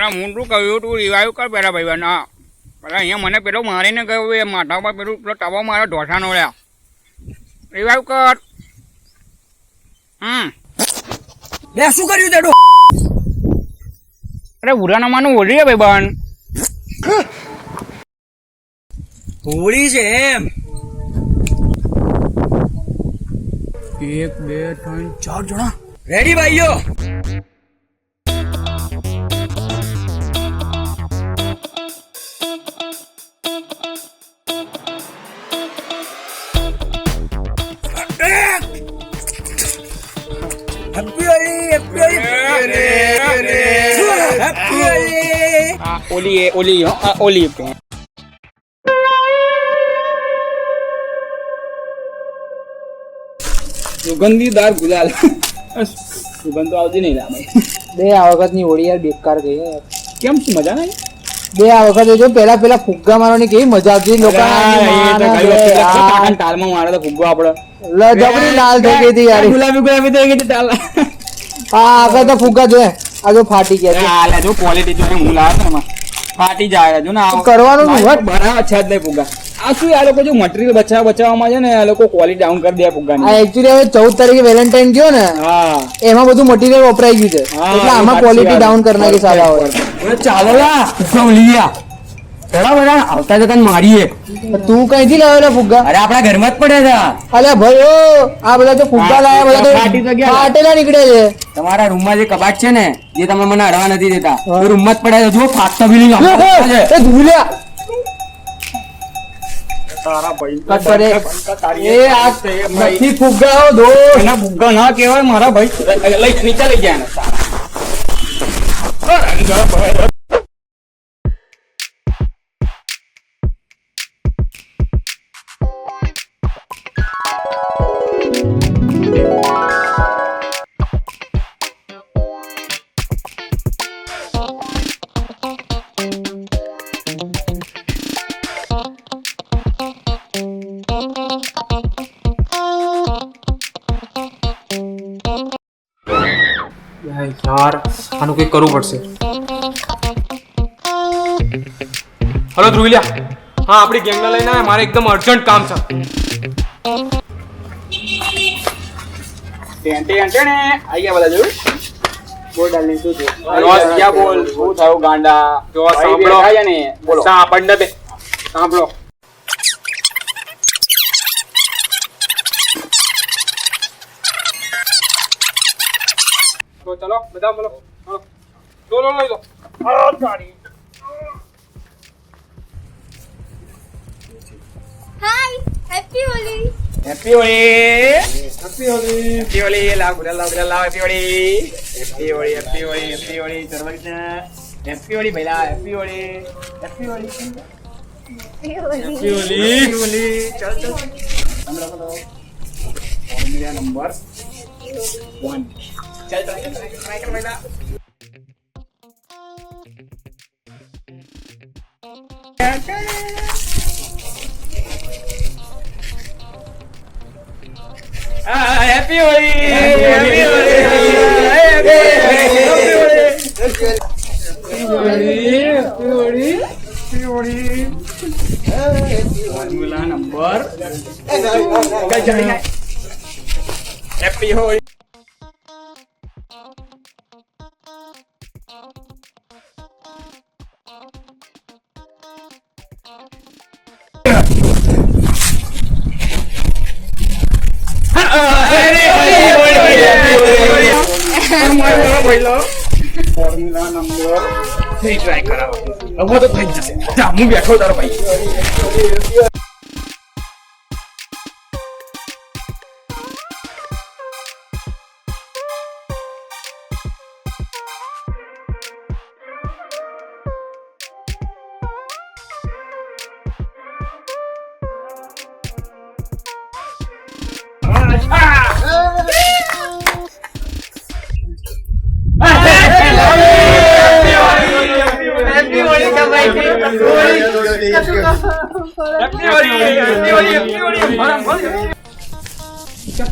અરે હું શું કહ્યું તું રિવાયુ કર પેલા ભાઈ ના પેલા અહીંયા મને પેલો મારીને ગયો એ માથા પર પેલું પેલો ટબો મારો ઢોસાનો લ્યા રિવાયુ કર લે શું કર્યું તેડો? અરે ઉરાના માનું ઓળી રે ભાઈ હોળી છે એમ? 1 2 3 4 જણા રેડી ભાઈઓ? Happy Holi, happy Holi. ઓલી સુગંધીદાર ગુલાલ સુગંધ તો આવતી નહીં રામે. બે આ વખત ની હોળી યાર બેકાર ગઈ યાર. કેમ શું મજા નહીં? બે આ વખતે જો પેલા ફુગ્ગા મારવાની કેવી મજા આવતી તાલમાં મારે તો ફુગ્ગો આપડે જબરી લાલ થઈ ગઈ હતી યાર. ગુલાબી થઈ ગઈ તાલ. હા આગળ તો ફુગ્ગા જો આ જો ફાટી ગયા છે. જો ક્વોલિટી જો હું લાવ્યો ને ફાટી જાય જો ને કરવાનું બરાબર છે જ નહીં ફુગ્ગા. આ શું આ લોકો જો મટીરિયલ બચાવવામાં છે ને આ લોકો ક્વોલિટી ડાઉન કરી દે ફુગ્ગાની. આ એકચ્યુઅલી હવે 14 તારીખે વેલેન્ટાઇન ગયો ને એમાં બધું મટીરિયલ વપરાઈ ગયું છે એટલે આમાં ક્વોલિટી ડાઉન કરી નાખી સારા હોય. ચાલો લા ફુગ્ગા લીયા બરાબર આવતા જતા મારીએ. તું કઈથી લાવેલો ફુગ્ગા? અરે આપણા ઘરમાં જ પડ્યા હતા. અલ્યા ભાઈ આ બધા તો ફુગ્ગા લાયા બધા તો ફાટેલા નીકળે છે. તમારા રૂમમાં જે કબાટ છે ને જે તમે મને અડવા નથી દેતા એ રૂમમાં જ પડ્યા છે. જો ફાટતા બી નહીં એ ધૂલ્યા તારા ભાઈ કટ કરે એ આ નથી ફુગ્ગાઓ દો એના ફુગ્ગા ના કહેવાય મારા ભાઈ લઈ નીચે લઈ ગયા યાર આનું કંઈક કરવું પડશે. હલો ધ્રુવિલિયા, હા આપણી ગેંગને લઈને આવ્યા, મારે એકદમ અર્જન્ટ કામ છે. આઈ ગયા બધા જોયું બોલ ડાલની શું થયું? ક્યાં બોલ શું થયું ગાંડા? જો સાંભળો ને બોલો સાંભળને બે સાંભળો. તો ચલો બધા બોલો. લો લઈ લો. Hi happy Holi. Happy Holi. Happy Holi. Happy Holi. લાવ ગુલાલ લાવ. Happy Holi. Happy Holi. Happy Holi. Happy Holi. Sarvagya happy Holi ભઈલા. Happy Holi. Happy Holi. Happy Holi. Happy Holi. ચાલ ચાલ ફોર્મ્યુલા નંબર 1 ચાલ ટ્રાય કર ભઈલા. Happy Holi. Happy Holi. Happy Holi. Formula number happy Holi. Formula number 3 try કરાવો. હવે તો થઈ જશે. જા હું બેઠો તારો ભાઈ.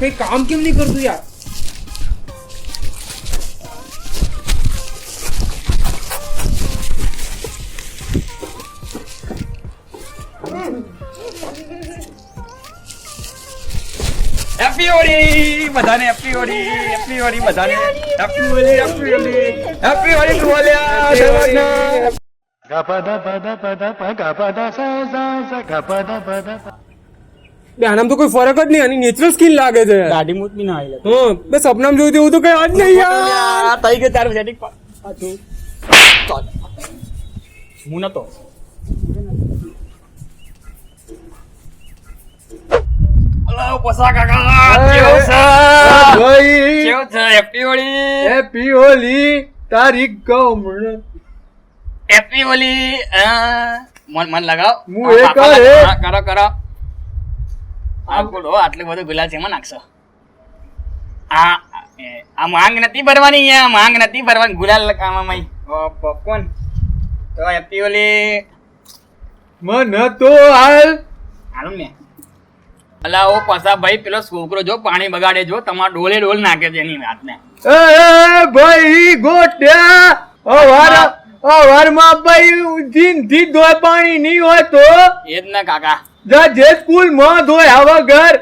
કઈ કામ કેમ નહીં કરતું યાર? હેપી હોળી બધાને, હેપી હોળી, હેપી હોળી બધાને, happy Holi, happy Holi, happy Holi બોલ્યા સર્વજ્ઞ. બે આનામ તો કોઈ ફરક જ નહીં, આની નેચરલ સ્કિન લાગે છે. દાઢી મૂત બી ના આવી હા બે સપનામાં જોયું હતું એવું તો કઈ આજ નહીં યાર. થઈ ગયું તારું સેટિંગ પાછું. હું નતો. હલો પસા કાકા કેવો છે? કેવો છે? હેપી હોળી, હેપી હોલી તારીખ ગમણ હેપી હોળી. મન લગાવ. હું એ કરે. કરો કરો. આ બોલો આટલું બધું ગુલાલ છે એમાં નાખશો. આ માંગ નથી ભરવાની, આ માંગ નથી ભરવાની, ગુલાલ લગાવવામાં. કોણ તો હેપી હોળી મન તો હાલ હાલું ને. અલા ઓ પસા ભાઈ પેલો છોકરો જો પાણી બગાડે, જો તમારા ડોલે ડોલ નાખે છે એની વાતને. એ ભાઈ ગોટ્યા અવારમાં ભાઈ દિનથી ધોય પાણી નહીં હોય તો એ જ ને કાકા. જે સ્કૂલ માં ધોય આવા ઘર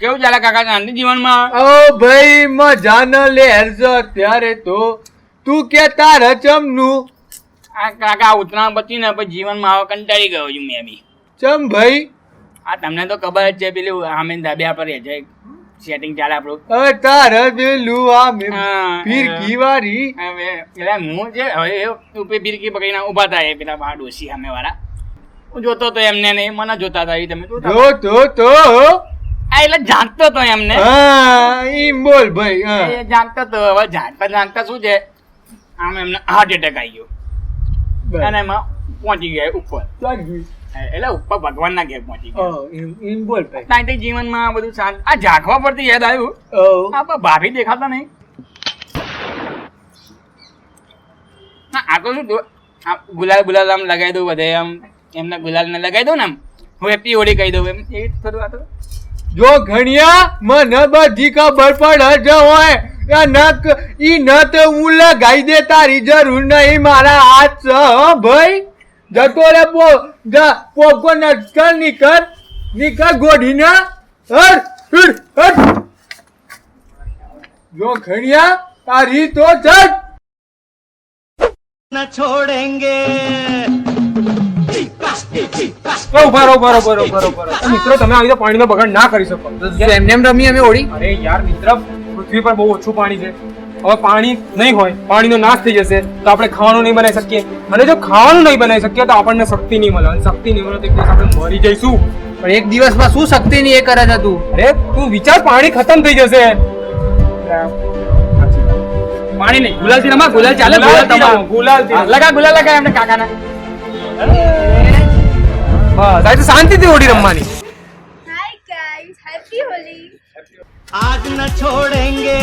કેવું ચાલે કાકા ગાંધી જીવનમાં? ઓ ભાઈ મજા ન લેર છે ત્યારે તો તું કે તારા ચમનું આ કાકા ઉતરાણ પછી ને પછી જીવનમાં આવો કંટાળી ગયો છું મેં બી. ચમ ભાઈ આ તમને તો ખબર જ છે પેલું આમે ધાબ્યા પર રહે છે સેટિંગ ચાલે આપણું. તારા પેલું આમ હા, ફિરકી વાળી હવે પેલા હું છે હવે તું ફિરકી પકડીને ઉભા થાય પેલા બા ડોસી સામે વાળા. હું જોતો તો એમને નહીં, મને જોતા હતા. તમે જોતા જો તો આ એટલે જાણતો તો એમને. હા ઈમ બોલ ભાઈ હા એ જાણતો તો હવે જાણતા શું છે આમ એમને હાર્ટ એટેક આવી ગયો અને એમાં પહોંચી ગયા ઉપર. એટલે ઉપર ભગવાનના ઘેર પહોંચી ગયા. ઈમ બોલ ભાઈ નાઈન્ટી જીવનમાં આ બધું શાંત. આ ઝાંખવા પરથી યાદ આવ્યું, આ ભાભી દેખાતા નહીં. આ તો શું આ ગુલાલ આમ લગાવી દઉં બધે, આમ એમને ગુલાલ ને લગાવી દઉં ને આમ હું હેપી હોળી કહી દઉં એમ એ થોડું. આ તો જો ઘણિયા મને બધી ખબર પડે જ હોય ઈ ન તો હું લગાઈ દે, તારી જરૂર નહીં, મારા હાથ છે હો ભાઈ. જતો રે પોપકોર્ન નીકળ ગોઢીના હટ. જો ઘણિયા તારી તો જટ ઉભા રહો. મિત્રો તમે આવી રીતે પાણીનો બગાડ ના કરી શકો. એમને એમ રમી અમે હોળી. અરે યાર મિત્ર, પૃથ્વી પર બહુ ઓછું પાણી છે. હવે પાણી નહીં હોય, પાણીનો નાશ થઈ જશે તો આપણે ખાવાનું નહીં બનાવી શકીએ, અને જો ખાવાનું નહીં બનાવી શકીએ તો આપણને શક્તિ નહીં મળે, અને શક્તિ નહીં મળે તો એક દિવસ આપણે મરી જઈશું. પણ એક દિવસમાં શું શક્તિ ની એ કરે છે તું? અરે તું વિચાર, પાણી ખતમ થઈ જશે. પાણી નહીં, ગુલાલથી રમા. ગુલાલ ચાલે, ગુલાલ તમારો. ગુલાલથી ગુલાલ લગાય એમને કાકાના. બસ આ તો શાંતિથી હોળી રમવાની. Hi guys, happy Holi. आज न छोड़ेंगे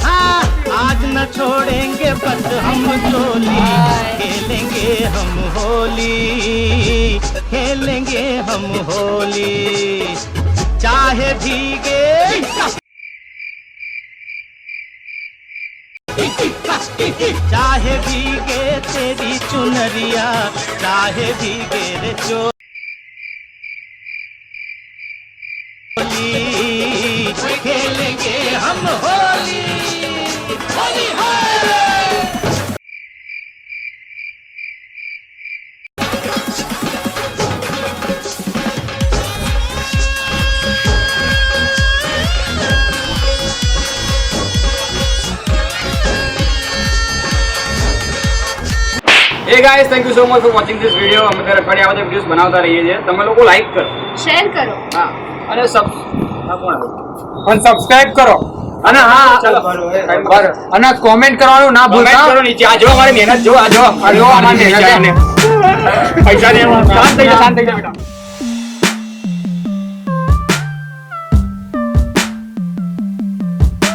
हाँ, आज न छोड़ेंगे बस हम होली खेलेंगे, हम होली खेलेंगे, हम होली चाहे भीगे चाहे भीगे तेरी चुनरिया, चाहे भीगे रे चो खेलेंगे हम होली, होली है। Hey guys, thank you so much for watching this video. અમે દર અઠવાડિયે આવા વિડીયોઝ બનાવતા રહીએ છીએ. તમે લોકો લાઈક કરો, Share કરો. હા, અને સબસ્ક્રાઇબ કરો, અને હા ચલો અને કોમેન્ટ કરવાનું ના comment ભૂલતા. કરો નીચે. આ જો અમારી મહેનત જો, આ જો અમારી મહેનત. પૈસા નહીં, શાંત થઈ જા બેટા.